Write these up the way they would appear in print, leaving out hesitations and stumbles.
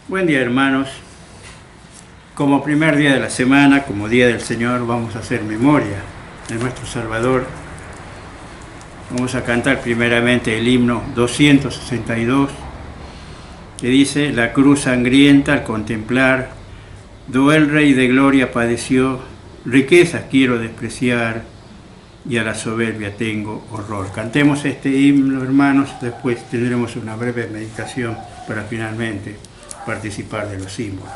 Buen día, hermanos. Como primer día de la semana, como Día del Señor, vamos a hacer memoria de nuestro Salvador. Vamos a cantar primeramente el himno 262, que dice: la cruz sangrienta al contemplar, do el Rey de Gloria padeció, riquezas quiero despreciar, y a la soberbia tengo horror. Cantemos este himno, hermanos, después tendremos una breve meditación para finalmente participar de los símbolos.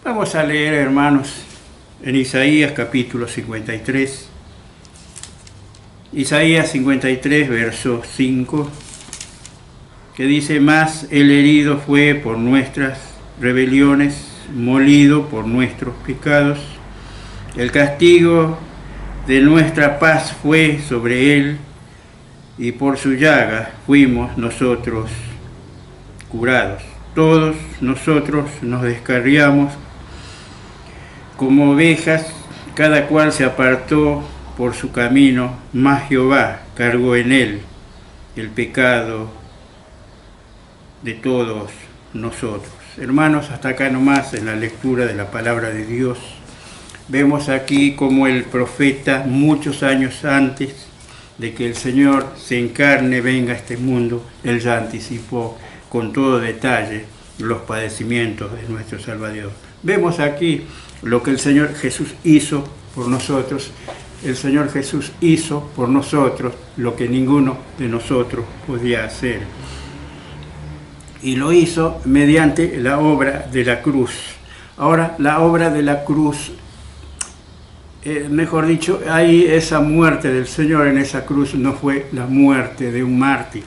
Vamos a leer, hermanos, en Isaías capítulo 53. Isaías 53, verso 5, que dice: mas el herido fue por nuestras rebeliones, molido por nuestros pecados. El castigo de nuestra paz fue sobre él, y por su llaga fuimos nosotros curados. Todos nosotros nos descarriamos como ovejas, cada cual se apartó por su camino, mas Jehová cargó en él el pecado de todos nosotros. Hermanos, hasta acá nomás en la lectura de la palabra de Dios. Vemos aquí como el profeta, muchos años antes de que el Señor se encarne, venga a este mundo, él ya anticipó con todo detalle los padecimientos de nuestro Salvador. Vemos aquí lo que el Señor Jesús hizo por nosotros. El Señor Jesús hizo por nosotros lo que ninguno de nosotros podía hacer. Y lo hizo mediante la obra de la cruz. Ahora, la obra de la cruz, mejor dicho, ahí esa muerte del Señor en esa cruz no fue la muerte de un mártir,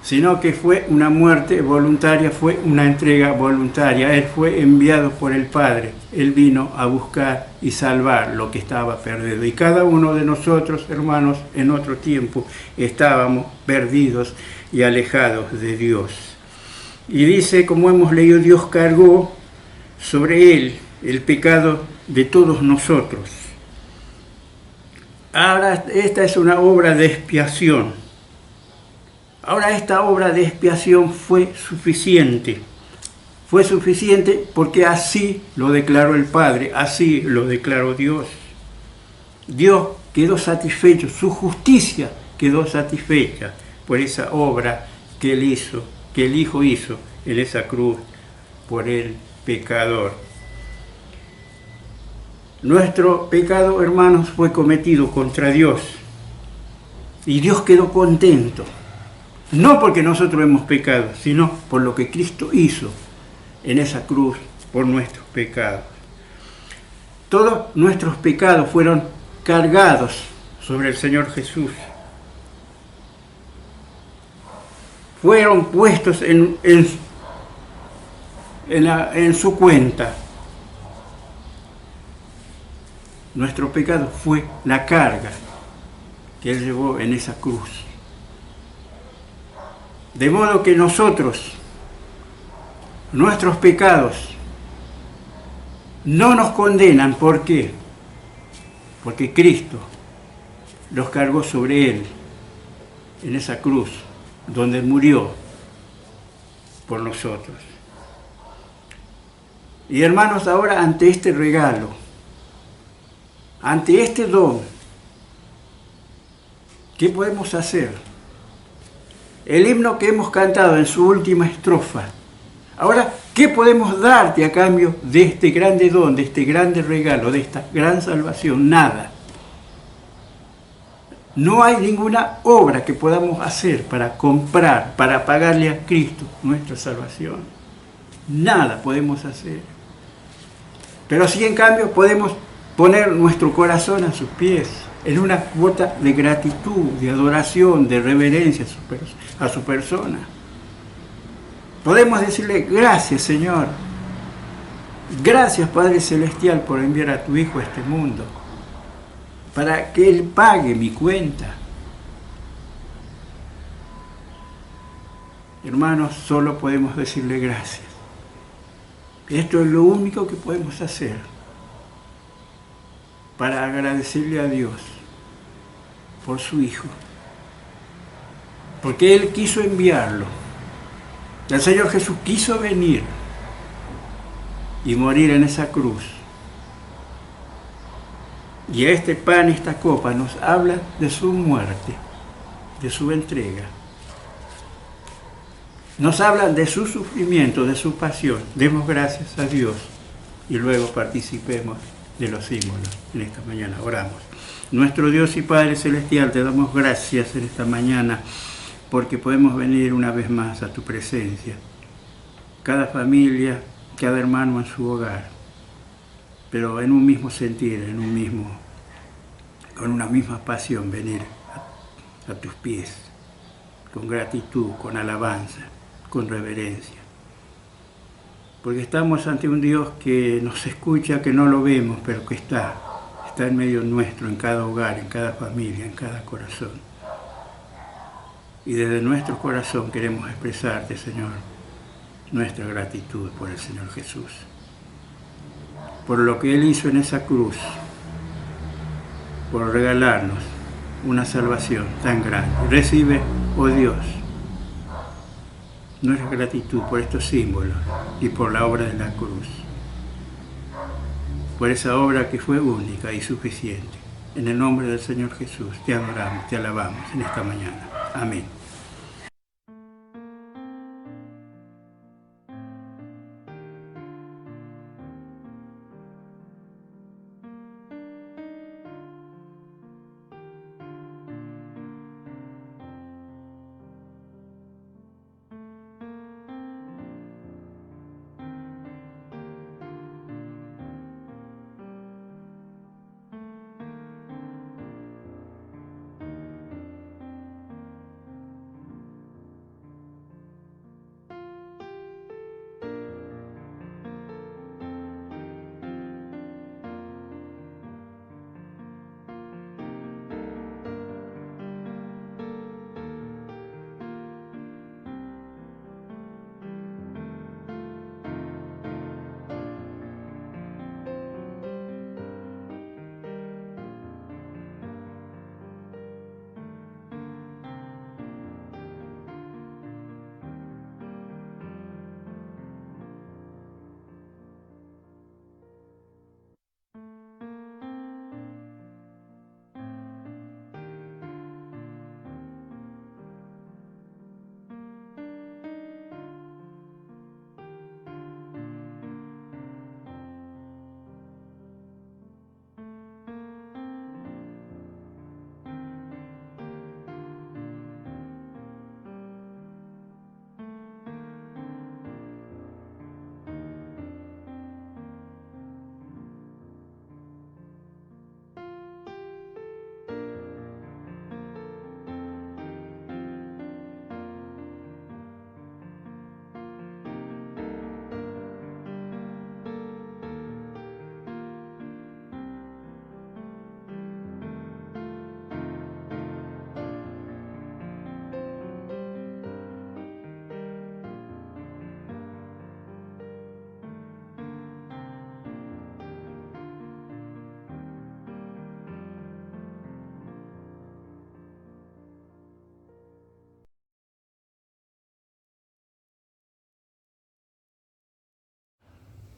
sino que fue una muerte voluntaria, fue una entrega voluntaria. Él fue enviado por el Padre, Él vino a buscar y salvar lo que estaba perdido. Y cada uno de nosotros, hermanos, en otro tiempo estábamos perdidos y alejados de Dios. Y dice, como hemos leído, Dios cargó sobre Él el pecado de todos nosotros. Ahora, esta es una obra de expiación. Ahora, esta obra de expiación fue suficiente porque así lo declaró el Padre, así lo declaró Dios. Dios quedó satisfecho, su justicia quedó satisfecha por esa obra que Él hizo, que el Hijo hizo en esa cruz por el pecador. Nuestro pecado, hermanos, fue cometido contra Dios y Dios quedó contento. No porque nosotros hemos pecado, sino por lo que Cristo hizo en esa cruz por nuestros pecados. Todos nuestros pecados fueron cargados sobre el Señor Jesús. Fueron puestos en su cuenta. Nuestro pecado fue la carga que Él llevó en esa cruz. De modo que nosotros, nuestros pecados, no nos condenan. ¿Por qué? Porque Cristo los cargó sobre Él en esa cruz, donde murió por nosotros. Y hermanos, ahora ante este regalo, ante este don, ¿qué podemos hacer? El himno que hemos cantado en su última estrofa. Ahora, ¿qué podemos darte a cambio de este grande don, de este grande regalo, de esta gran salvación? Nada. No hay ninguna obra que podamos hacer para comprar, para pagarle a Cristo nuestra salvación. Nada podemos hacer. Pero sí, en cambio, podemos poner nuestro corazón a sus pies, en una cuota de gratitud, de adoración, de reverencia a su persona. Podemos decirle: gracias, Señor. Gracias, Padre Celestial, por enviar a tu Hijo a este mundo, para que Él pague mi cuenta. Hermanos, solo podemos decirle gracias. Esto es lo único que podemos hacer para agradecerle a Dios por su Hijo, porque Él quiso enviarlo. El Señor Jesús quiso venir y morir en esa cruz. Y este pan, esta copa, nos habla de su muerte, de su entrega. Nos habla de su sufrimiento, de su pasión. Demos gracias a Dios y luego participemos de los símbolos en esta mañana. Oramos. Nuestro Dios y Padre Celestial, te damos gracias en esta mañana porque podemos venir una vez más a tu presencia. Cada familia, cada hermano en su hogar, pero en un mismo sentir, con una misma pasión, venir a tus pies, con gratitud, con alabanza, con reverencia. Porque estamos ante un Dios que nos escucha, que no lo vemos, pero que está en medio nuestro, en cada hogar, en cada familia, en cada corazón. Y desde nuestro corazón queremos expresarte, Señor, nuestra gratitud por el Señor Jesús, por lo que Él hizo en esa cruz, por regalarnos una salvación tan grande. Recibe, oh Dios, nuestra gratitud por estos símbolos y por la obra de la cruz, por esa obra que fue única y suficiente. En el nombre del Señor Jesús, te adoramos, te alabamos en esta mañana. Amén.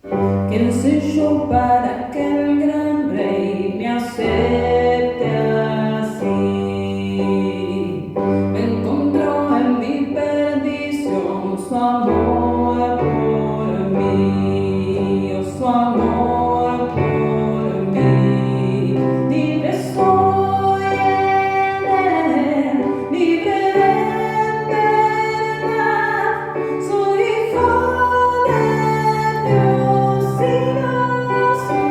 ¿Quién soy yo para que el gran rey me acepte así? Me encontró en mi perdición su amor por mí, oh, su amor por mí. Libre soy en él, libre en verdad, soy hijo de Dios y lo soy.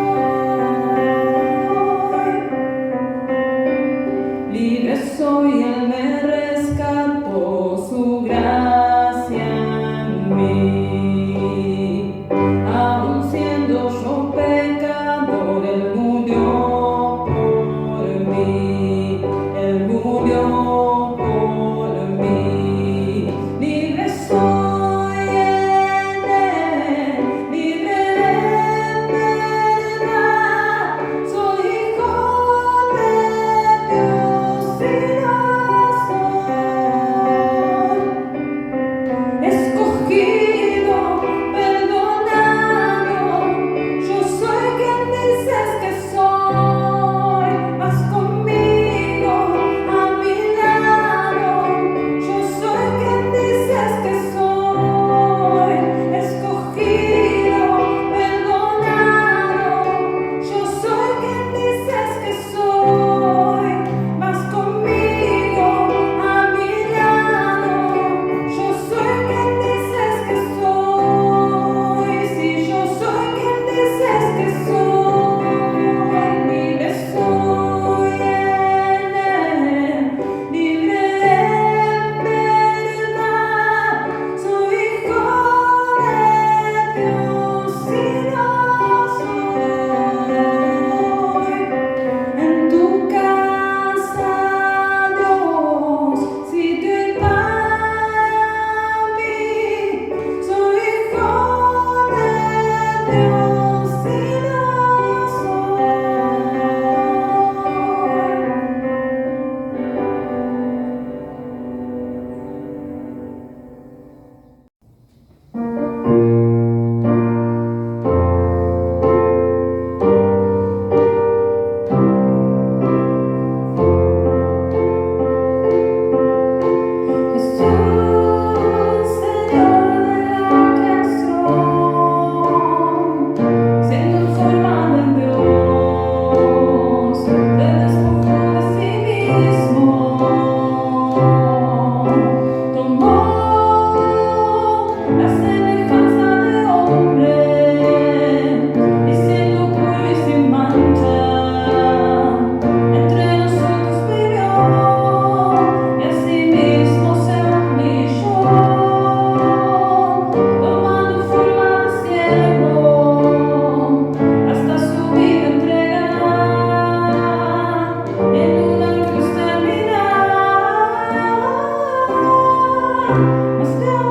Libre soy, Él me rescató, su gracia en mí. Aun siendo yo pecador, Él murió por mí, Él murió por mí. Libre soy en Él, libre en verdad, soy hijo de Dios y lo soy. Escogido, perdonado, yo soy quien dices que soy. Vas conmigo, a mi lado, yo soy quien dices que soy. Escogido, perdonado, yo soy quien dices que soy. Vas conmigo, a mi lado, yo soy quien dices que soy. Si yo soy quien dices que soy, libre soy en Él, libre en verdad, soy hijo de Dios y lo soy. En tu casa, Dios, sitio y para mí, soy hijo de Dios y lo Jesús, Señor de la creación, siendo formado en Dios, te despojó de sí mismo, tomó la semejanza de hombre, y siendo puro y sin mancha, entre nosotros vivió, y asimismo se humilló, tomando forma de siervo, hasta su vida entregar, en una cruz terminar. Mas Dios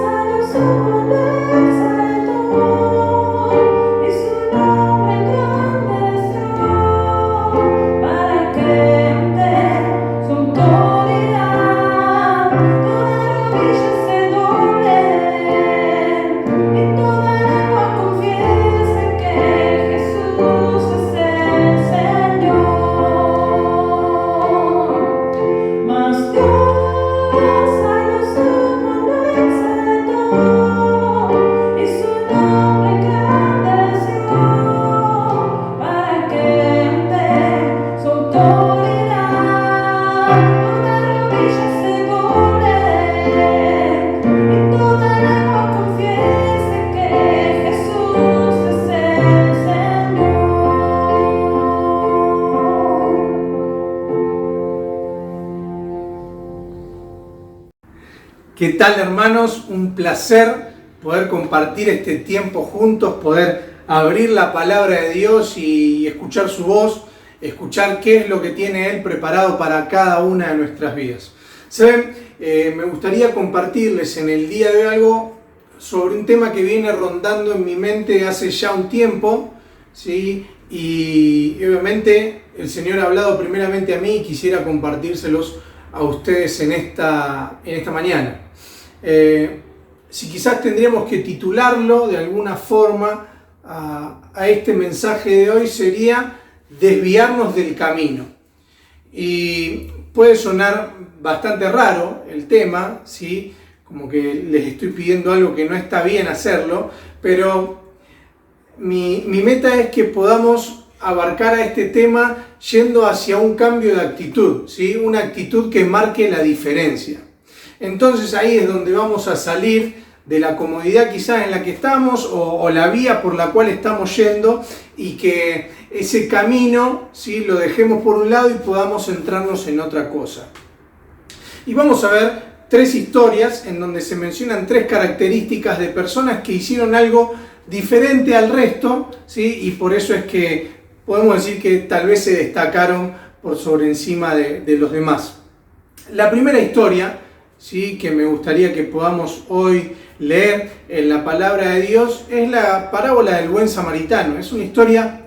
salió su lo exaltó, y su nombre engrandeció, para que ante su autoridad toda rodilla se doble, y toda lengua confiese que Jesús es el Señor. Mas Dios a lo sumo lo exaltó, y su nombre engrandeció, para que ante su autoridad toda rodilla se doble, y toda lengua confiese que Jesús es el Señor. ¿Qué tal, hermanos? Un placer poder compartir este tiempo juntos, poder abrir la palabra de Dios y escuchar su voz, escuchar qué es lo que tiene Él preparado para cada una de nuestras vidas. ¿Saben? Me gustaría compartirles en el día de hoy algo sobre un tema que viene rondando en mi mente hace ya un tiempo, ¿sí? Y obviamente el Señor ha hablado primeramente a mí y quisiera compartírselos a ustedes en esta mañana. si quizás tendríamos que titularlo de alguna forma a este mensaje de hoy, sería desviarnos del camino. Y puede sonar bastante raro el tema, ¿sí? Como que les estoy pidiendo algo que no está bien hacerlo, pero mi meta es que podamos abarcar a este tema yendo hacia un cambio de actitud, ¿sí? Una actitud que marque la diferencia. Entonces ahí es donde vamos a salir de la comodidad quizás en la que estamos o la vía por la cual estamos yendo, y que ese camino, ¿sí?, lo dejemos por un lado y podamos centrarnos en otra cosa. Y vamos a ver 3 historias en donde se mencionan 3 características de personas que hicieron algo diferente al resto, ¿sí? Y por eso es que podemos decir que tal vez se destacaron por sobre encima de los demás. La primera historia, ¿sí?, que me gustaría que podamos hoy leer en la palabra de Dios es la parábola del buen samaritano. Es una historia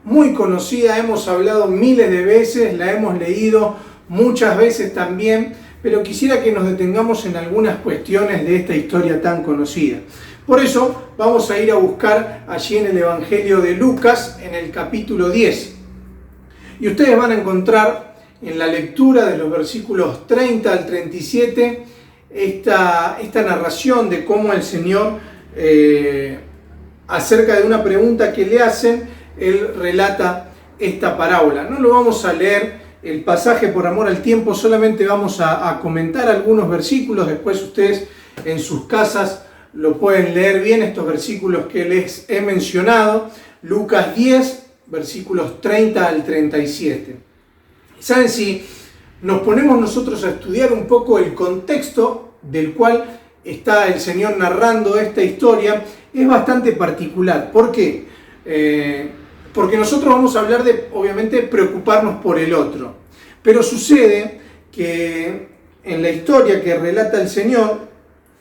muy conocida, hemos hablado miles de veces, la hemos leído muchas veces también, pero quisiera que nos detengamos en algunas cuestiones de esta historia tan conocida. Por eso vamos a ir a buscar allí en el Evangelio de Lucas, en el capítulo 10. Y ustedes van a encontrar en la lectura de los versículos 30 al 37 esta narración de cómo el Señor, acerca de una pregunta que le hacen, Él relata esta parábola. No lo vamos a leer el pasaje por amor al tiempo, solamente vamos a comentar algunos versículos. Después ustedes en sus casas lo pueden leer bien, estos versículos que les he mencionado. Lucas 10, versículos 30 al 37. ¿Saben? Si nos ponemos nosotros a estudiar un poco el contexto del cual está el Señor narrando esta historia, es bastante particular. ¿Por qué? Porque nosotros vamos a hablar de, obviamente, preocuparnos por el otro. Pero sucede que en la historia que relata el Señor,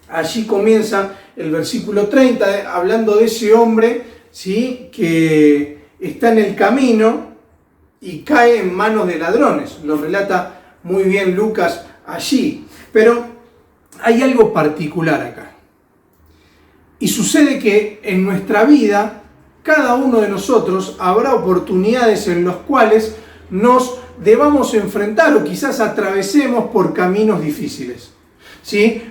allí comienza el versículo 30, hablando de ese hombre, ¿sí?, que está en el camino y cae en manos de ladrones. Lo relata muy bien Lucas allí. Pero hay algo particular acá. Y sucede que en nuestra vida, cada uno de nosotros habrá oportunidades en las cuales nos debamos enfrentar o quizás atravesemos por caminos difíciles, ¿sí?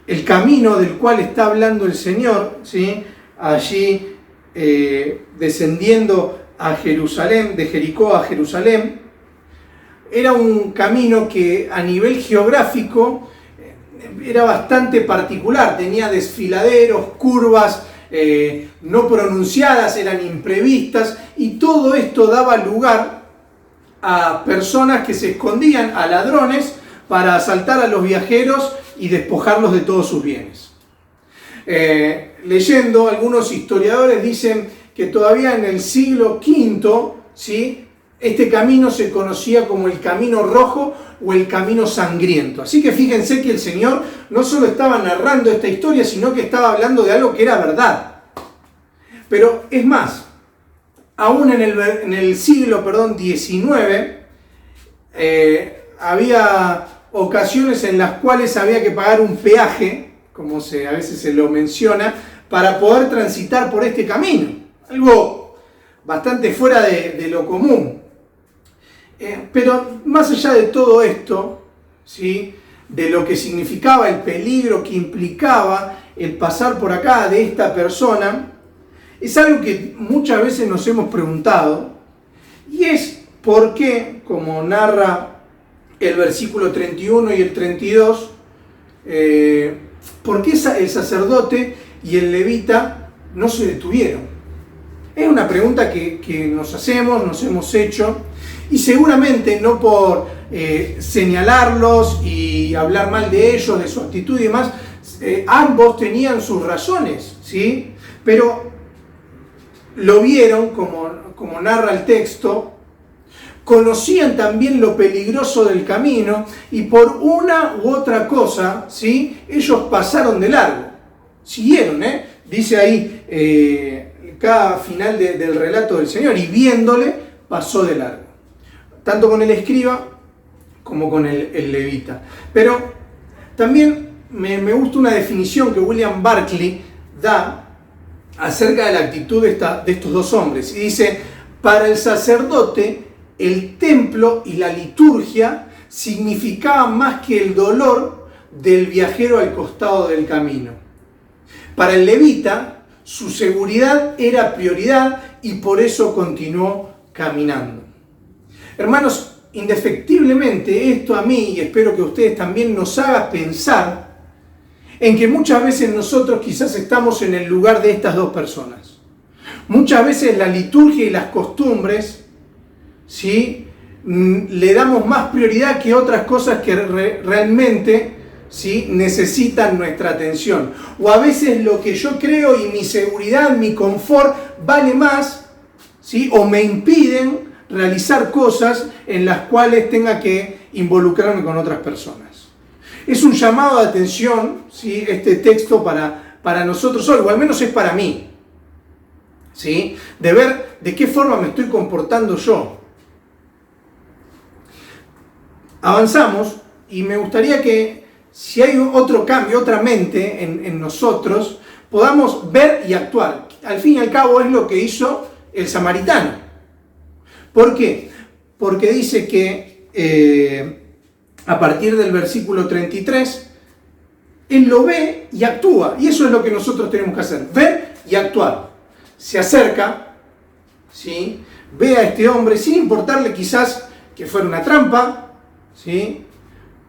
El camino del cual está hablando el Señor, ¿sí?, allí descendiendo a Jerusalén, de Jericó a Jerusalén, era un camino que a nivel geográfico era bastante particular, tenía desfiladeros, curvas no pronunciadas, eran imprevistas, y todo esto daba lugar a personas que se escondían, a ladrones, para asaltar a los viajeros y despojarlos de todos sus bienes. Leyendo, algunos historiadores dicen que todavía en el siglo V, ¿sí?, este camino se conocía como el camino rojo o el camino sangriento. Así que fíjense que el Señor no solo estaba narrando esta historia, sino que estaba hablando de algo que era verdad. Pero es más, aún en el siglo XIX, había ocasiones en las cuales había que pagar un peaje, como a veces se lo menciona, para poder transitar por este camino. Algo bastante fuera de lo común. Pero más allá de todo esto, ¿sí?, de lo que significaba el peligro que implicaba el pasar por acá de esta persona, es algo que muchas veces nos hemos preguntado, y es por qué, como narra el versículo 31 y el 32, por qué el sacerdote y el levita no se detuvieron. Es una pregunta que nos hacemos, nos hemos hecho, y seguramente no por señalarlos y hablar mal de ellos, de su actitud y demás, ambos tenían sus razones, ¿sí? Pero lo vieron, como narra el texto, conocían también lo peligroso del camino, y por una u otra cosa, ¿sí?, ellos pasaron de largo. Siguieron, dice ahí cada final del relato del Señor, y viéndole pasó de largo. Tanto con el escriba como con el levita. Pero también me gusta una definición que William Barclay da acerca de la actitud de estos dos hombres. Y dice, para el sacerdote, el templo y la liturgia significaban más que el dolor del viajero al costado del camino. Para el levita, su seguridad era prioridad y por eso continuó caminando. Hermanos, indefectiblemente esto a mí, y espero que a ustedes también, nos haga pensar en que muchas veces nosotros quizás estamos en el lugar de estas dos personas. Muchas veces la liturgia y las costumbres, ¿sí?, le damos más prioridad que otras cosas que realmente, ¿sí?, necesitan nuestra atención. O a veces lo que yo creo y mi seguridad, mi confort, vale más, ¿sí?, o me impiden realizar cosas en las cuales tenga que involucrarme con otras personas. Es un llamado de atención, ¿sí?, este texto para nosotros hoy, o al menos es para mí, ¿sí?, de ver de qué forma me estoy comportando yo. Avanzamos y me gustaría que, si hay otro cambio, otra mente en nosotros, podamos ver y actuar. Al fin y al cabo es lo que hizo el samaritano. ¿Por qué? Porque dice que a partir del versículo 33, él lo ve y actúa. Y eso es lo que nosotros tenemos que hacer, ver y actuar. Se acerca, ¿sí?, ve a este hombre sin importarle quizás que fuera una trampa, ¿sí?,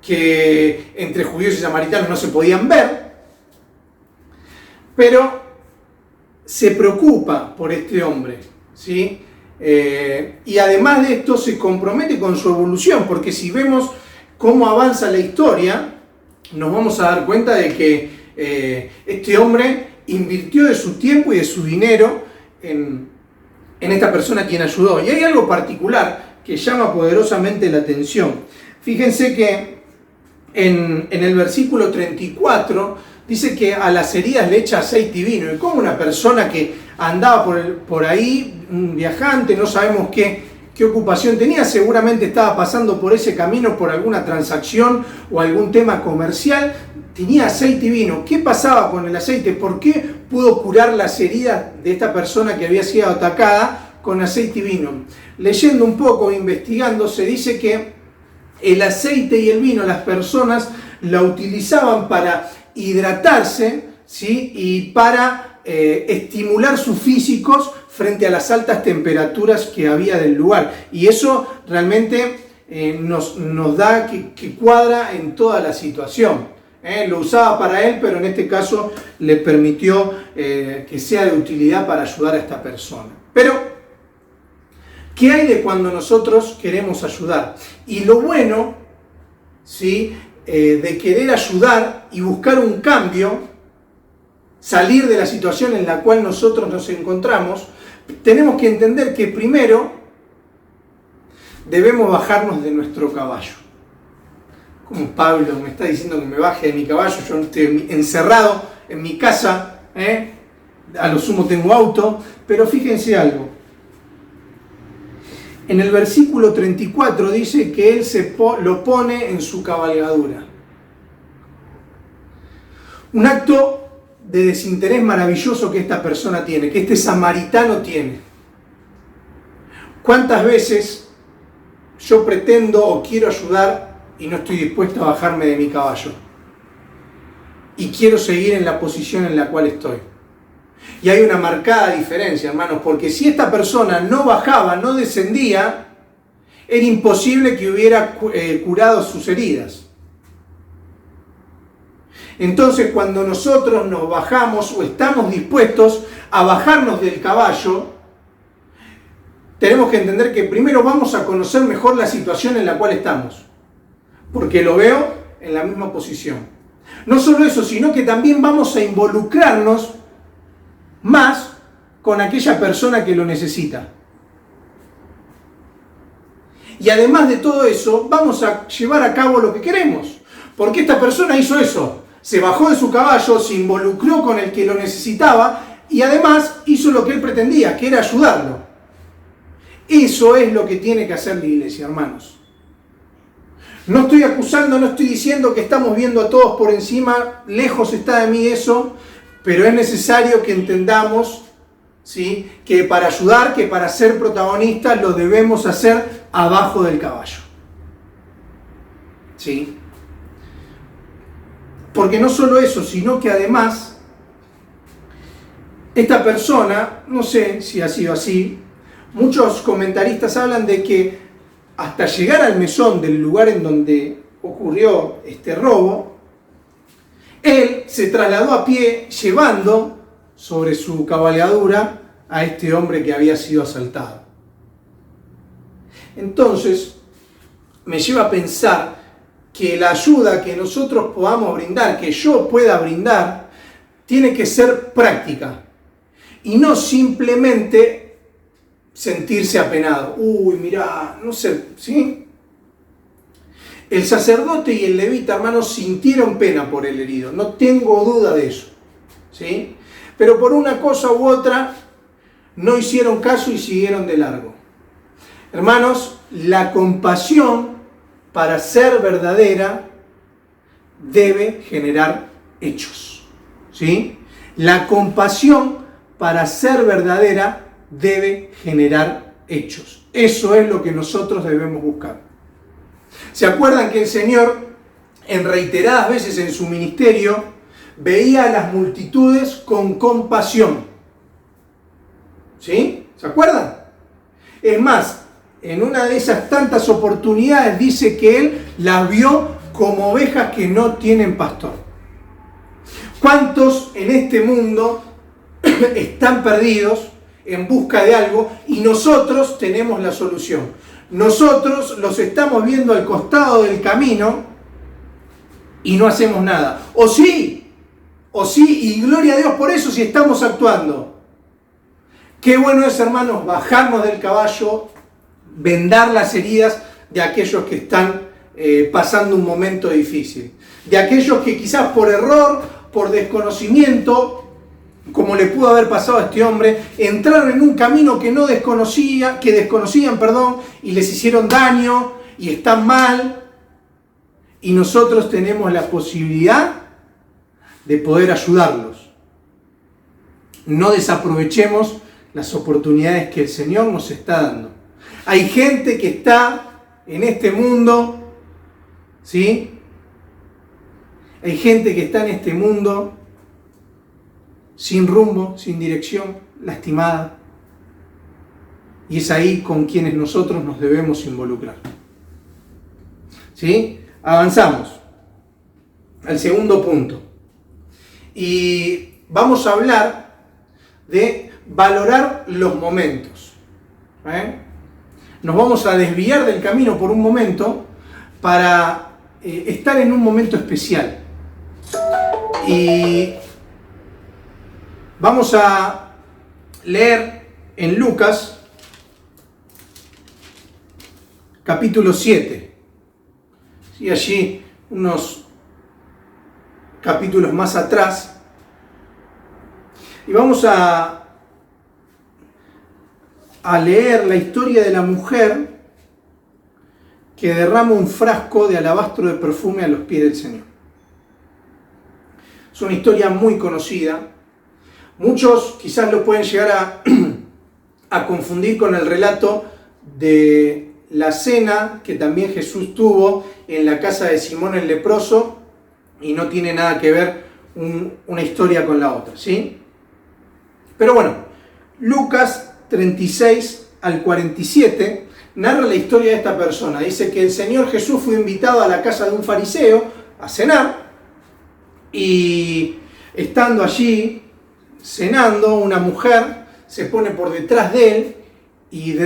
que entre judíos y samaritanos no se podían ver, pero se preocupa por este hombre, ¿sí? Y además de esto se compromete con su evolución, porque si vemos cómo avanza la historia, nos vamos a dar cuenta de que este hombre invirtió de su tiempo y de su dinero en esta persona a quien ayudó. Y hay algo particular que llama poderosamente la atención. Fíjense que en el versículo 34 dice que a las heridas le echa aceite y vino. Y como una persona que andaba por ahí, un viajante, no sabemos qué ocupación tenía, seguramente estaba pasando por ese camino por alguna transacción o algún tema comercial, tenía aceite y vino. ¿Qué pasaba con el aceite? ¿Por qué pudo curar las heridas de esta persona que había sido atacada con aceite y vino? Leyendo un poco, investigando, se dice que el aceite y el vino, las personas la utilizaban para hidratarse, ¿sí?, y para estimular sus físicos frente a las altas temperaturas que había del lugar. Y eso realmente nos da que cuadra en toda la situación. Lo usaba para él, pero en este caso le permitió que sea de utilidad para ayudar a esta persona. Pero ¿qué hay de cuando nosotros queremos ayudar? Y lo bueno, ¿sí?, de querer ayudar y buscar un cambio, salir de la situación en la cual nosotros nos encontramos, tenemos que entender que primero debemos bajarnos de nuestro caballo. Como Pablo me está diciendo que me baje de mi caballo, yo estoy encerrado en mi casa, a lo sumo tengo auto, pero fíjense algo. En el versículo 34 dice que él lo pone en su cabalgadura. Un acto de desinterés maravilloso que esta persona tiene, que este samaritano tiene. ¿Cuántas veces yo pretendo o quiero ayudar y no estoy dispuesto a bajarme de mi caballo? Y quiero seguir en la posición en la cual estoy. Y hay una marcada diferencia, hermanos, porque si esta persona no bajaba, no descendía, era imposible que hubiera curado sus heridas. Entonces, cuando nosotros nos bajamos o estamos dispuestos a bajarnos del caballo, tenemos que entender que primero vamos a conocer mejor la situación en la cual estamos, porque lo veo en la misma posición. No solo eso, sino que también vamos a involucrarnos más con aquella persona que lo necesita. Y además de todo eso, vamos a llevar a cabo lo que queremos. Porque esta persona hizo eso. Se bajó de su caballo, se involucró con el que lo necesitaba y además hizo lo que él pretendía, que era ayudarlo. Eso es lo que tiene que hacer la iglesia, hermanos. No estoy acusando, no estoy diciendo que estamos viendo a todos por encima, lejos está de mí eso, pero es necesario que entendamos, ¿sí?, que para ayudar, que para ser protagonistas lo debemos hacer abajo del caballo. ¿Sí? Porque no solo eso, sino que además esta persona, no sé si ha sido así, muchos comentaristas hablan de que hasta llegar al mesón del lugar en donde ocurrió este robo, él se trasladó a pie llevando sobre su cabalgadura a este hombre que había sido asaltado. Entonces, me lleva a pensar que la ayuda que nosotros podamos brindar, que yo pueda brindar, tiene que ser práctica y no simplemente sentirse apenado. Uy, mirá, no sé, ¿sí? El sacerdote y el levita, hermanos, sintieron pena por el herido, no tengo duda de eso, ¿sí? Pero por una cosa u otra no hicieron caso y siguieron de largo. Hermanos, la compasión, para ser verdadera, debe generar hechos, ¿sí? La compasión, para ser verdadera, debe generar hechos. Eso es lo que nosotros debemos buscar. ¿Se acuerdan que el Señor, en reiteradas veces en su ministerio, veía a las multitudes con compasión? ¿Sí? ¿Se acuerdan? Es más, en una de esas tantas oportunidades dice que Él las vio como ovejas que no tienen pastor. ¿Cuántos en este mundo están perdidos en busca de algo y nosotros tenemos la solución? Nosotros los estamos viendo al costado del camino y no hacemos nada. O sí, y gloria a Dios por eso si estamos actuando. Qué bueno es, hermanos, bajarnos del caballo, vendar las heridas de aquellos que están pasando un momento difícil. De aquellos que quizás por error, por desconocimiento, como le pudo haber pasado a este hombre, entraron en un camino que desconocían, y les hicieron daño y están mal. Y nosotros tenemos la posibilidad de poder ayudarlos. No desaprovechemos las oportunidades que el Señor nos está dando. Hay gente que está en este mundo, ¿sí? Hay gente que está en este mundo sin rumbo, sin dirección, lastimada. Y es ahí con quienes nosotros nos debemos involucrar. ¿Sí? Avanzamos al segundo punto. Y vamos a hablar de valorar los momentos. Nos vamos a desviar del camino por un momento para estar en un momento especial. Y vamos a leer en Lucas, capítulo 7. Y allí, unos capítulos más atrás. Y vamos a leer la historia de la mujer que derrama un frasco de alabastro de perfume a los pies del Señor. Es una historia muy conocida. Muchos quizás lo pueden llegar a confundir con el relato de la cena que también Jesús tuvo en la casa de Simón el leproso, y no tiene nada que ver una historia con la otra, ¿sí? Pero bueno, Lucas 36 al 47 narra la historia de esta persona. Dice que el Señor Jesús fue invitado a la casa de un fariseo a cenar, y estando allí cenando, una mujer se pone por detrás de él y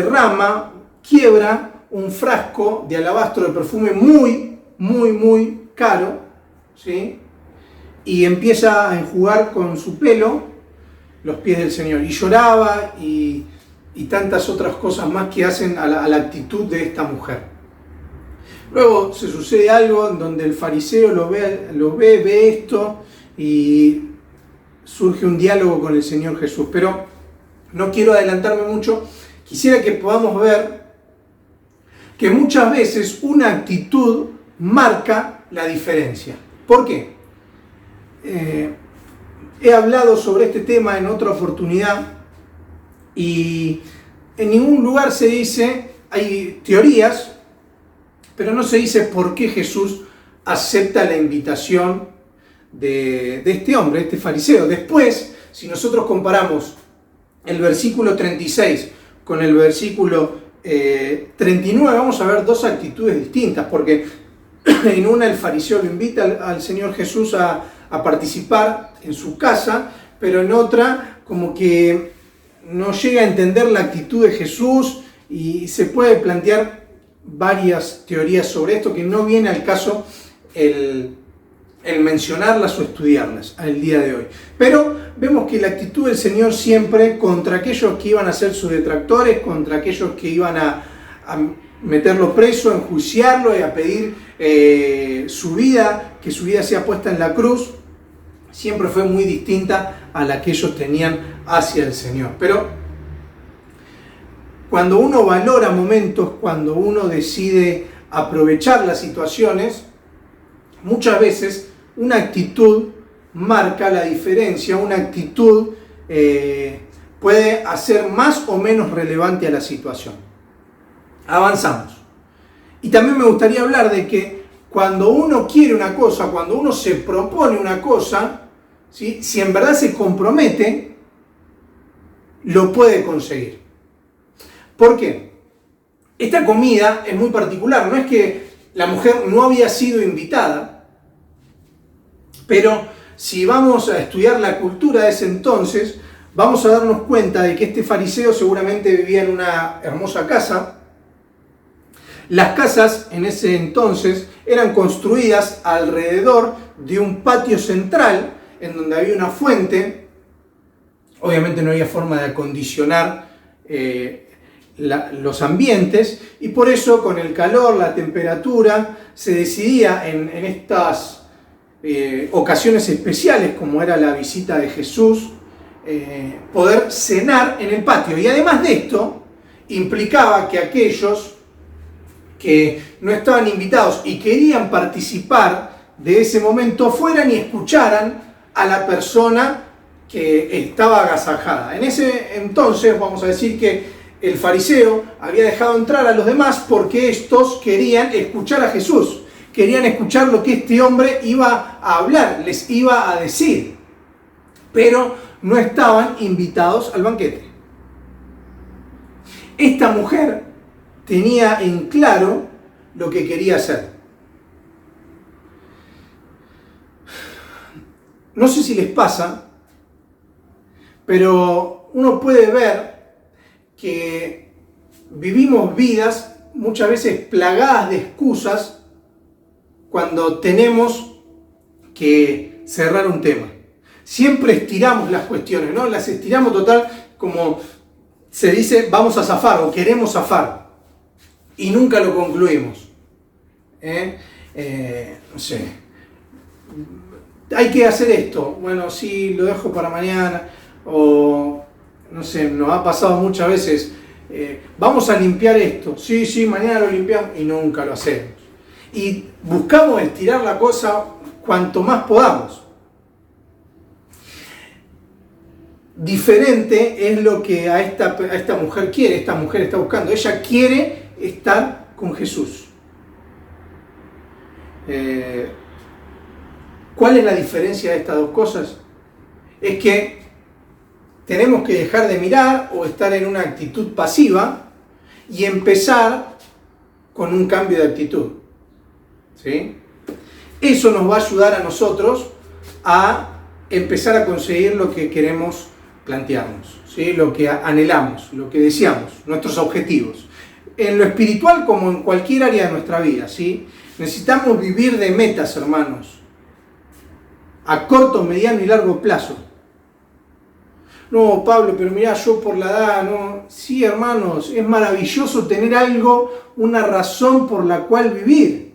quiebra un frasco de alabastro de perfume muy, muy, muy caro, ¿sí? Y empieza a enjugar con su pelo los pies del Señor. Y lloraba y tantas otras cosas más que hacen a la actitud de esta mujer. Luego se sucede algo en donde el fariseo ve esto y surge un diálogo con el Señor Jesús. Pero no quiero adelantarme mucho. Quisiera que podamos ver que muchas veces una actitud marca la diferencia. ¿Por qué? He hablado sobre este tema en otra oportunidad y en ningún lugar se dice, hay teorías, pero no se dice por qué Jesús acepta la invitación de este hombre, este fariseo. Después, si nosotros comparamos el versículo 36 con el versículo 39, vamos a ver dos actitudes distintas, porque en una el fariseo lo invita al Señor Jesús a participar en su casa, pero en otra como que no llega a entender la actitud de Jesús y se puede plantear varias teorías sobre esto que no viene al caso el mencionarlas o estudiarlas al día de hoy. Pero vemos que la actitud del Señor siempre contra aquellos que iban a ser sus detractores, contra aquellos que iban a meterlo preso, a enjuiciarlo y a pedir su vida, que su vida sea puesta en la cruz, siempre fue muy distinta a la que ellos tenían hacia el Señor. Pero cuando uno valora momentos, cuando uno decide aprovechar las situaciones, muchas veces una actitud marca la diferencia, una actitud puede hacer más o menos relevante a la situación. Avanzamos. Y también me gustaría hablar de que cuando uno quiere una cosa, cuando uno se propone una cosa, ¿sí?, si en verdad se compromete, lo puede conseguir. ¿Por qué? Esta comida es muy particular, no es que la mujer no había sido invitada, pero si vamos a estudiar la cultura de ese entonces, vamos a darnos cuenta de que este fariseo seguramente vivía en una hermosa casa. Las casas en ese entonces eran construidas alrededor de un patio central en donde había una fuente. Obviamente no había forma de acondicionar los ambientes y por eso con el calor, la temperatura, se decidía en estas ocasiones especiales como era la visita de Jesús, poder cenar en el patio. Y además de esto, implicaba que aquellos que no estaban invitados y querían participar de ese momento fueran y escucharan a la persona que estaba agasajada. En ese entonces vamos a decir que el fariseo había dejado entrar a los demás porque estos querían escuchar a Jesús, querían escuchar lo que este hombre iba a hablar, les iba a decir, pero no estaban invitados al banquete. Esta mujer tenía en claro lo que quería hacer. No sé si les pasa, pero uno puede ver que vivimos vidas muchas veces plagadas de excusas cuando tenemos que cerrar un tema. Siempre estiramos las cuestiones, ¿no? Las estiramos total, como se dice, vamos a zafar o queremos zafar y nunca lo concluimos. No sé, hay que hacer esto, bueno, sí, lo dejo para mañana, o no sé, nos ha pasado muchas veces, vamos a limpiar esto, sí, mañana lo limpiamos y nunca lo hacemos. Y buscamos estirar la cosa cuanto más podamos. Diferente es lo que a esta mujer quiere, esta mujer está buscando. Ella quiere estar con Jesús. ¿Cuál es la diferencia de estas dos cosas? Es que tenemos que dejar de mirar o estar en una actitud pasiva y empezar con un cambio de actitud. ¿Sí? Eso nos va a ayudar a nosotros a empezar a conseguir lo que queremos plantearnos, ¿sí? Lo que anhelamos, lo que deseamos, nuestros objetivos. En lo espiritual como en cualquier área de nuestra vida, ¿sí? Necesitamos vivir de metas, hermanos, a corto, mediano y largo plazo. No, Pablo, pero mirá, yo por la edad, no. Sí, hermanos, es maravilloso tener algo, una razón por la cual vivir.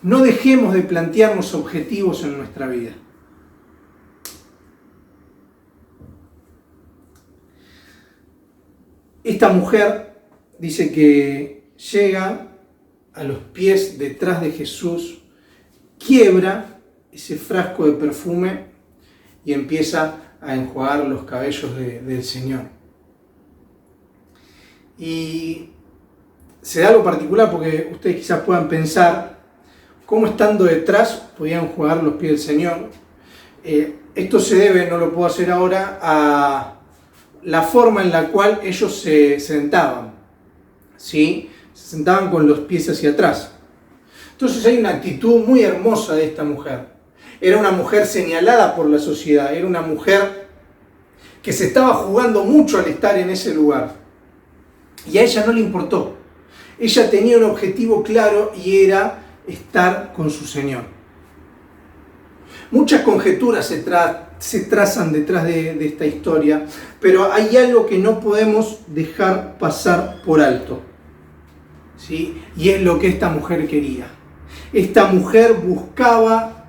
No dejemos de plantearnos objetivos en nuestra vida. Esta mujer dice que llega a los pies detrás de Jesús, quiebra ese frasco de perfume y empieza a enjuagar los cabellos del Señor. Y se da algo particular porque ustedes quizás puedan pensar cómo estando detrás podían enjuagar los pies del Señor. Esto se debe, no lo puedo hacer ahora, a la forma en la cual ellos se sentaban, ¿sí? Se sentaban con los pies hacia atrás. Entonces hay una actitud muy hermosa de esta mujer. Era una mujer señalada por la sociedad, era una mujer que se estaba jugando mucho al estar en ese lugar. Y a ella no le importó. Ella tenía un objetivo claro y era estar con su Señor. Muchas conjeturas se trazan detrás de esta historia, pero hay algo que no podemos dejar pasar por alto, ¿sí? Y es lo que esta mujer quería. Esta mujer buscaba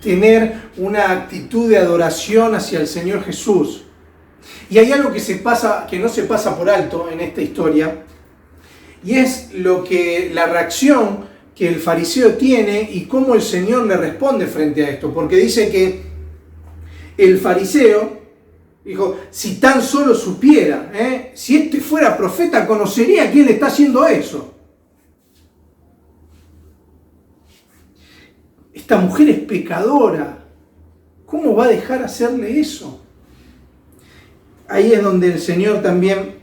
tener una actitud de adoración hacia el Señor Jesús. Y hay algo que no se pasa por alto en esta historia, y es la reacción que el fariseo tiene y cómo el Señor le responde frente a esto. Porque dice que el fariseo dijo, si tan solo supiera, si este fuera profeta, conocería quién le está haciendo eso. Esta mujer es pecadora. ¿Cómo va a dejar hacerle eso? Ahí es donde el Señor también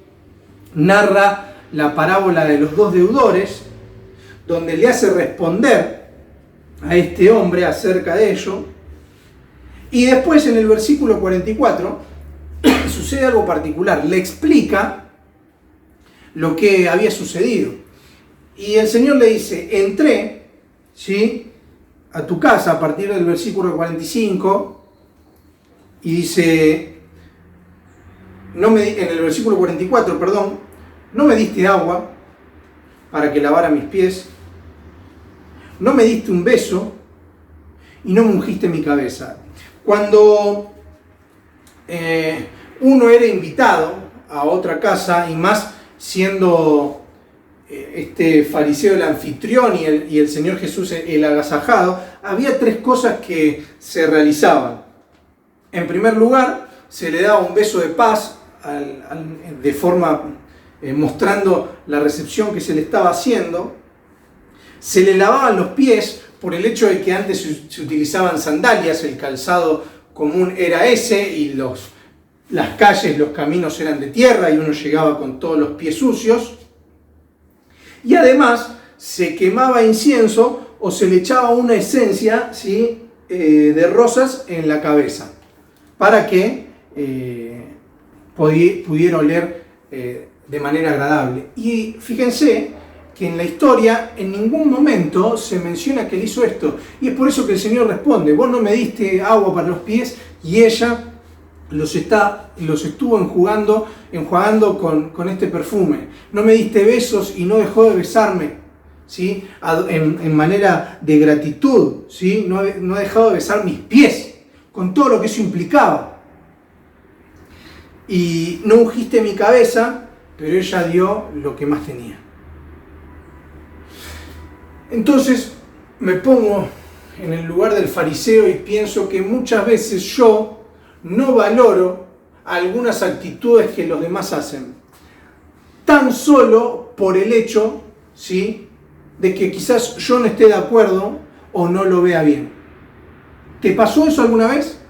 narra la parábola de los dos deudores, donde le hace responder a este hombre acerca de ello. Y después en el versículo 44 sucede algo particular, le explica lo que había sucedido. Y el Señor le dice, entré, ¿sí?, a tu casa, a partir del versículo 45, y dice, en el versículo 44, perdón, no me diste agua para que lavara mis pies, no me diste un beso y no me ungiste mi cabeza. Cuando uno era invitado a otra casa, y más siendo este fariseo el anfitrión y el Señor Jesús el agasajado, había tres cosas que se realizaban. En primer lugar, se le daba un beso de paz, de forma mostrando la recepción que se le estaba haciendo. Se le lavaban los pies por el hecho de que antes se utilizaban sandalias, el calzado común era ese, y las calles, los caminos eran de tierra y uno llegaba con todos los pies sucios. Y además se quemaba incienso o se le echaba una esencia, ¿sí?, de rosas en la cabeza para que pudiera oler de manera agradable. Y fíjense que en la historia en ningún momento se menciona que él hizo esto. Y es por eso que el Señor responde, vos no me diste agua para los pies, y ella los estuvo enjuagando con este perfume. No me diste besos y no dejó de besarme, ¿sí?, en manera de gratitud, ¿sí? No ha dejado de besar mis pies, con todo lo que eso implicaba. Y no ungiste mi cabeza, pero ella dio lo que más tenía. Entonces me pongo en el lugar del fariseo y pienso que muchas veces yo no valoro algunas actitudes que los demás hacen, tan solo por el hecho, ¿sí?, de que quizás yo no esté de acuerdo o no lo vea bien. ¿Te pasó eso alguna vez?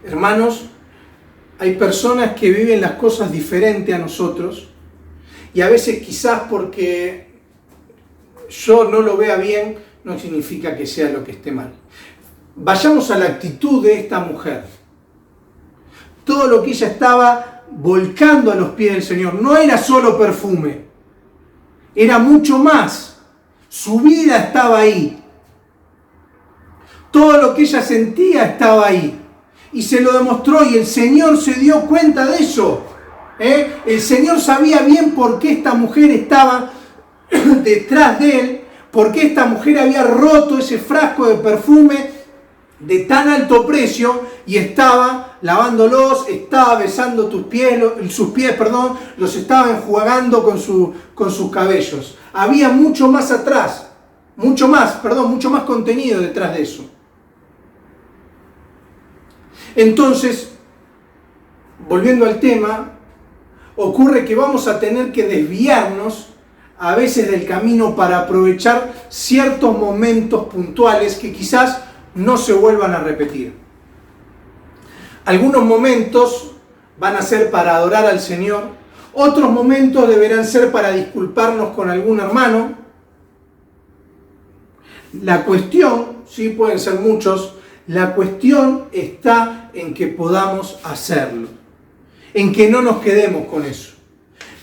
Hermanos, hay personas que viven las cosas diferente a nosotros, y a veces quizás porque yo no lo vea bien no significa que sea lo que esté mal. Vayamos a la actitud de esta mujer. Todo lo que ella estaba volcando a los pies del Señor no era solo perfume, era mucho más. Su vida estaba ahí. Todo lo que ella sentía estaba ahí. Y se lo demostró, y el Señor se dio cuenta de eso. El Señor sabía bien por qué esta mujer estaba detrás de él, por qué esta mujer había roto ese frasco de perfume de tan alto precio y estaba lavándolos, estaba besando sus pies, los estaba enjuagando con sus cabellos. Había mucho más contenido detrás de eso. Entonces, volviendo al tema, ocurre que vamos a tener que desviarnos a veces del camino para aprovechar ciertos momentos puntuales que quizás no se vuelvan a repetir. Algunos momentos van a ser para adorar al Señor, otros momentos deberán ser para disculparnos con algún hermano. La cuestión, sí pueden ser muchos, la cuestión está en que podamos hacerlo, en que no nos quedemos con eso.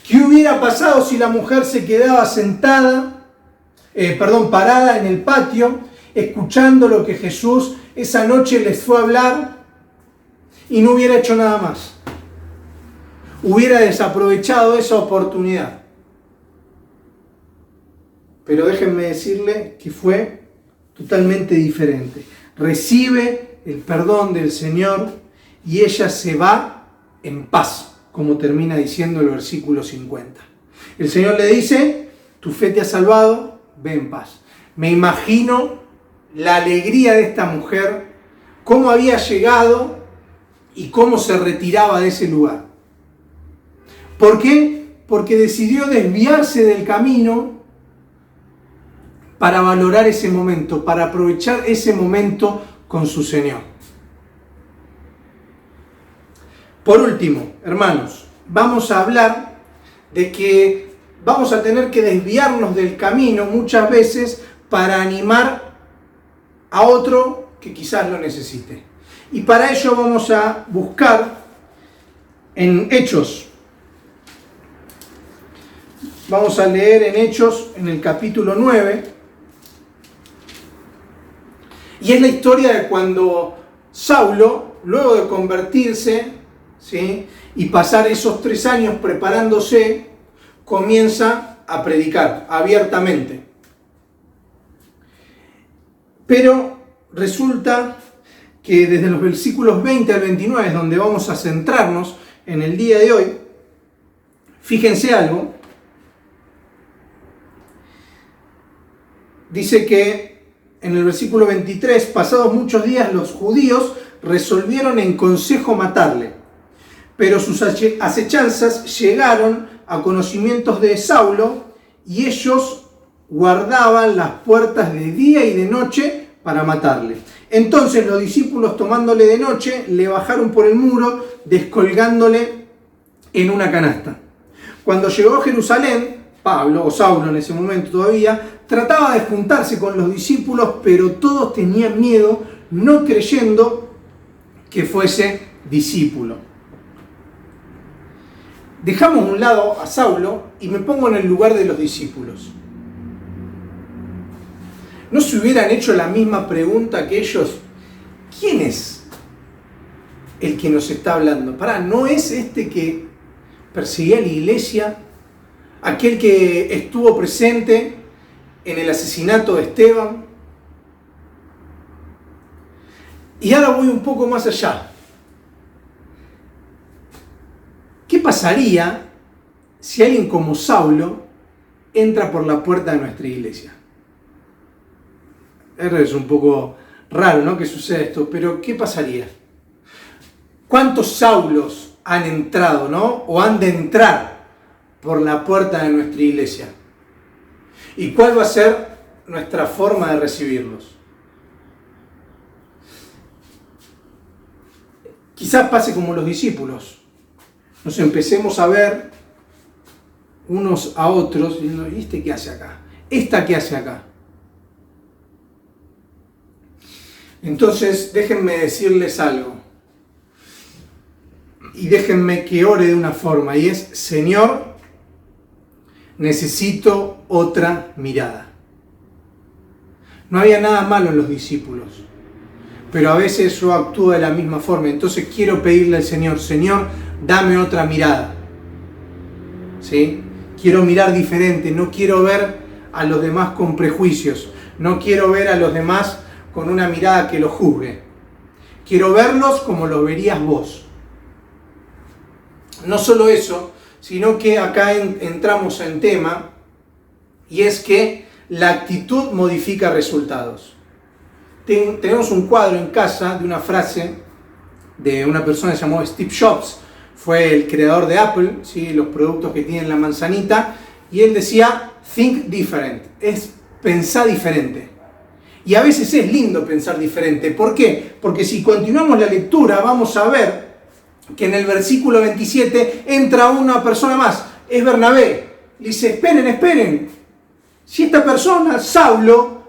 ¿Qué hubiera pasado si la mujer se quedaba parada en el patio, escuchando lo que Jesús esa noche les fue a hablar y no hubiera hecho nada más? Hubiera desaprovechado esa oportunidad. Pero déjenme decirle que fue totalmente diferente. Recibe el perdón del Señor y ella se va en paz, como termina diciendo el versículo 50. El Señor le dice, tu fe te ha salvado, ve en paz. Me imagino la alegría de esta mujer, cómo había llegado y cómo se retiraba de ese lugar. ¿Por qué? Porque decidió desviarse del camino para valorar ese momento, para aprovechar ese momento con su Señor. Por último, hermanos, vamos a hablar de que vamos a tener que desviarnos del camino muchas veces para animar a otro que quizás lo necesite. Y para ello vamos a buscar en Hechos. Vamos a leer en Hechos, en el capítulo 9. Y es la historia de cuando Saulo, luego de convertirse, ¿sí?, y pasar esos 3 años preparándose, comienza a predicar abiertamente. Pero resulta que desde los versículos 20 al 29 es donde vamos a centrarnos en el día de hoy. Fíjense algo. Dice que en el versículo 23, pasados muchos días los judíos resolvieron en consejo matarle, pero sus acechanzas llegaron a conocimientos de Saulo y ellos guardaban las puertas de día y de noche para matarle. Entonces los discípulos, tomándole de noche, le bajaron por el muro, descolgándole en una canasta. Cuando llegó a Jerusalén, Pablo, o Saulo en ese momento todavía, trataba de juntarse con los discípulos, pero todos tenían miedo, no creyendo que fuese discípulo. Dejamos a un lado a Saulo y me pongo en el lugar de los discípulos. ¿No se hubieran hecho la misma pregunta que ellos? ¿Quién es el que nos está hablando? ¿No es este que perseguía a la iglesia? ¿Aquel que estuvo presente en el asesinato de Esteban? Y ahora voy un poco más allá. ¿Qué pasaría si alguien como Saulo entra por la puerta de nuestra iglesia? Es un poco raro, ¿no?, que suceda esto, pero ¿qué pasaría? ¿Cuántos Saulos han entrado, ¿no?, o han de entrar por la puerta de nuestra iglesia? ¿Y cuál va a ser nuestra forma de recibirlos? Quizás pase como los discípulos. Nos empecemos a ver unos a otros diciendo, ¿y este qué hace acá? ¿Esta qué hace acá? Entonces, déjenme decirles algo. Y déjenme que ore de una forma, y es, Señor, necesito otra mirada. No había nada malo en los discípulos, pero a veces yo actúo de la misma forma. Entonces quiero pedirle al Señor, Señor, dame otra mirada. ¿Sí? Quiero mirar diferente, no quiero ver a los demás con prejuicios, no quiero ver a los demás con una mirada que los juzgue. Quiero verlos como los verías vos. No solo eso, sino que acá entramos en tema, y es que la actitud modifica resultados. Tenemos un cuadro en casa de una frase de una persona que se llamó Steve Jobs, fue el creador de Apple, ¿sí? Los productos que tienen la manzanita, y él decía, think different, es pensar diferente. Y a veces es lindo pensar diferente. ¿Por qué? Porque si continuamos la lectura vamos a ver que en el versículo 27 entra una persona más, es Bernabé. Le dice, esperen, si esta persona, Saulo,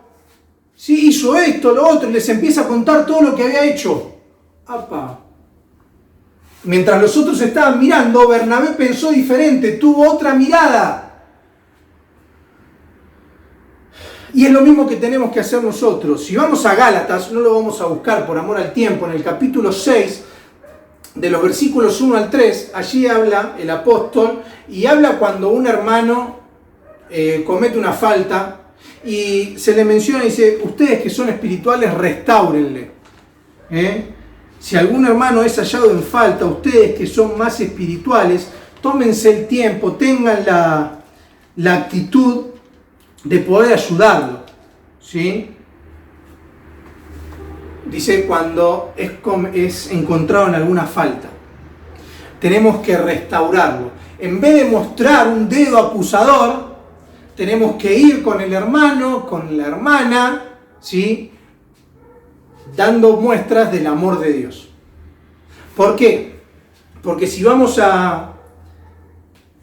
sí, hizo esto, lo otro, y les empieza a contar todo lo que había hecho. ¡Apa! Mientras los otros estaban mirando, Bernabé pensó diferente, tuvo otra mirada. Y es lo mismo que tenemos que hacer nosotros. Si vamos a Gálatas, no lo vamos a buscar por amor al tiempo, en el capítulo 6, de los versículos 1 al 3, allí habla el apóstol, y habla cuando un hermano comete una falta, y se le menciona y dice, ustedes que son espirituales, restáurenle. Si algún hermano es hallado en falta, ustedes que son más espirituales, tómense el tiempo, tengan la actitud de poder ayudarlo, ¿sí? Dice cuando es encontrado en alguna falta. Tenemos que restaurarlo. En vez de mostrar un dedo acusador, tenemos que ir con el hermano, con la hermana, ¿sí? Dando muestras del amor de Dios. ¿Por qué? Porque si vamos a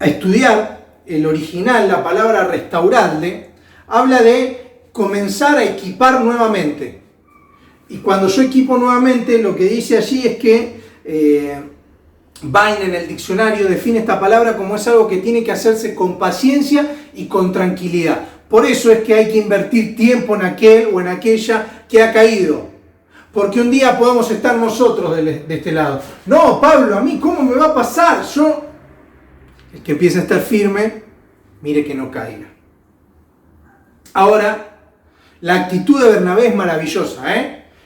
estudiar el original, la palabra restaurarle, habla de comenzar a equipar nuevamente. Y cuando yo equipo nuevamente, lo que dice allí es que Vine en el diccionario define esta palabra como es algo que tiene que hacerse con paciencia y con tranquilidad. Por eso es que hay que invertir tiempo en aquel o en aquella que ha caído. Porque un día podemos estar nosotros de este lado. No, Pablo, a mí, ¿cómo me va a pasar? El que empieza a estar firme, mire que no caiga. Ahora, la actitud de Bernabé es maravillosa,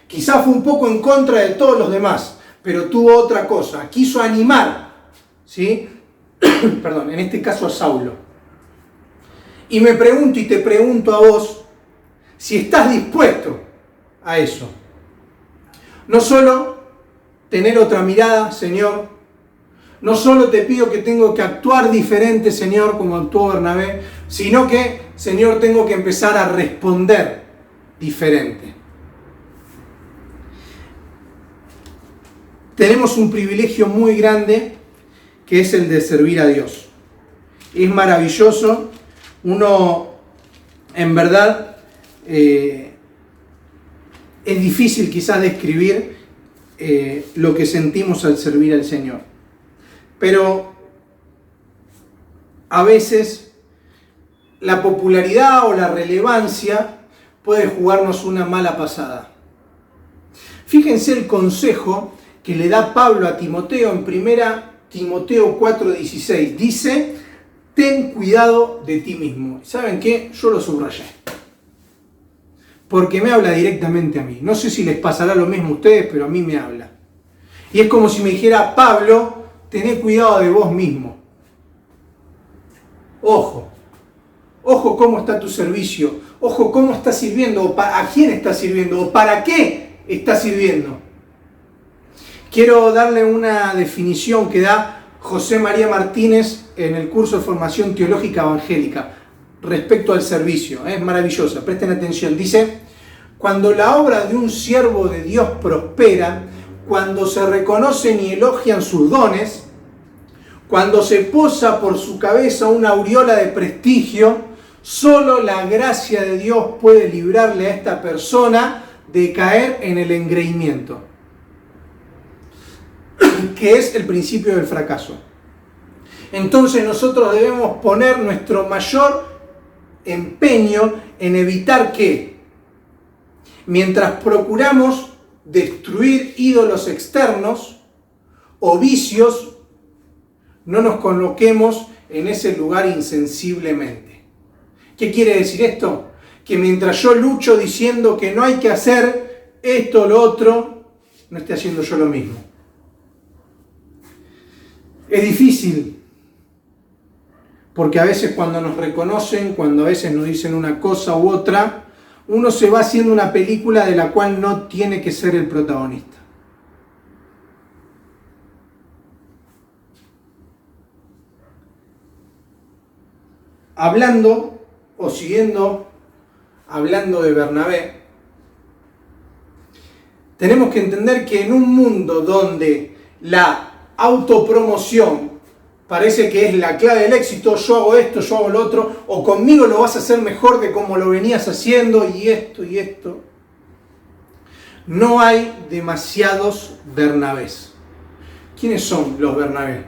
Quizás fue un poco en contra de todos los demás, pero tuvo otra cosa. Quiso animar, ¿sí? Perdón, en este caso a Saulo. Y me pregunto y te pregunto a vos si estás dispuesto a eso. No solo tener otra mirada, Señor. No solo te pido que tengo que actuar diferente, Señor, como actuó Bernabé, sino que, Señor, tengo que empezar a responder diferente. Tenemos un privilegio muy grande que es el de servir a Dios. Es maravilloso. Uno, en verdad, es difícil quizás describir lo que sentimos al servir al Señor. Pero a veces la popularidad o la relevancia puede jugarnos una mala pasada. Fíjense el consejo que le da Pablo a Timoteo en 1 Timoteo 4:16. Dice, ten cuidado de ti mismo. ¿Saben qué? Yo lo subrayé. Porque me habla directamente a mí. No sé si les pasará lo mismo a ustedes, pero a mí me habla. Y es como si me dijera, Pablo, tené cuidado de vos mismo. Ojo cómo está tu servicio. Ojo cómo estás sirviendo, o a quién estás sirviendo, o para qué estás sirviendo. Quiero darle una definición que da José María Martínez en el curso de formación teológica evangélica respecto al servicio. Es maravillosa, presten atención. Dice, cuando la obra de un siervo de Dios prospera, cuando se reconocen y elogian sus dones, cuando se posa por su cabeza una aureola de prestigio, solo la gracia de Dios puede librarle a esta persona de caer en el engreimiento, que es el principio del fracaso. Entonces nosotros debemos poner nuestro mayor empeño en evitar que, mientras procuramos destruir ídolos externos o vicios, no nos coloquemos en ese lugar insensiblemente. ¿Qué quiere decir esto? Que mientras yo lucho diciendo que no hay que hacer esto o lo otro, no esté haciendo yo lo mismo. Es difícil, porque a veces cuando nos reconocen, cuando a veces nos dicen una cosa u otra, uno se va haciendo una película de la cual no tiene que ser el protagonista. Hablando o siguiendo hablando de Bernabé, tenemos que entender que en un mundo donde la autopromoción parece que es la clave del éxito, yo hago esto, yo hago lo otro, o conmigo lo vas a hacer mejor de como lo venías haciendo, y esto, no hay demasiados Bernabés. ¿Quiénes son los Bernabé?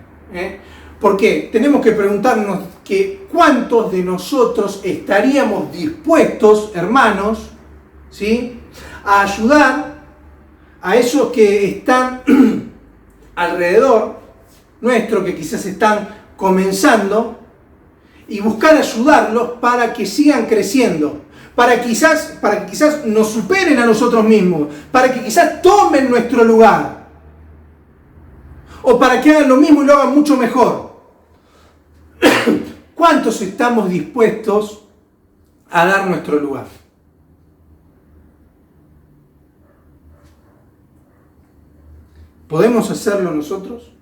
¿Por qué? Tenemos que preguntarnos que cuántos de nosotros estaríamos dispuestos, hermanos, ¿sí?, a ayudar a esos que están alrededor nuestro, que quizás están comenzando, y buscar ayudarlos para que sigan creciendo, para que quizás nos superen a nosotros mismos, para que quizás tomen nuestro lugar, o para que hagan lo mismo y lo hagan mucho mejor. ¿Cuántos estamos dispuestos a dar nuestro lugar? ¿Podemos hacerlo nosotros?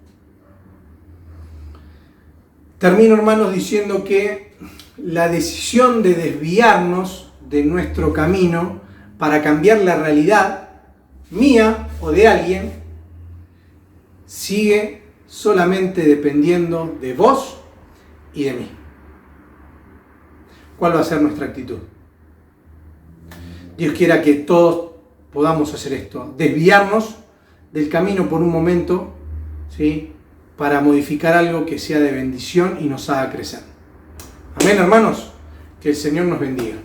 Termino, hermanos, diciendo que la decisión de desviarnos de nuestro camino para cambiar la realidad mía o de alguien sigue solamente dependiendo de vos y de mí. ¿Cuál va a ser nuestra actitud? Dios quiera que todos podamos hacer esto, desviarnos del camino por un momento, ¿sí?, para modificar algo que sea de bendición y nos haga crecer. Amén, hermanos. Que el Señor nos bendiga.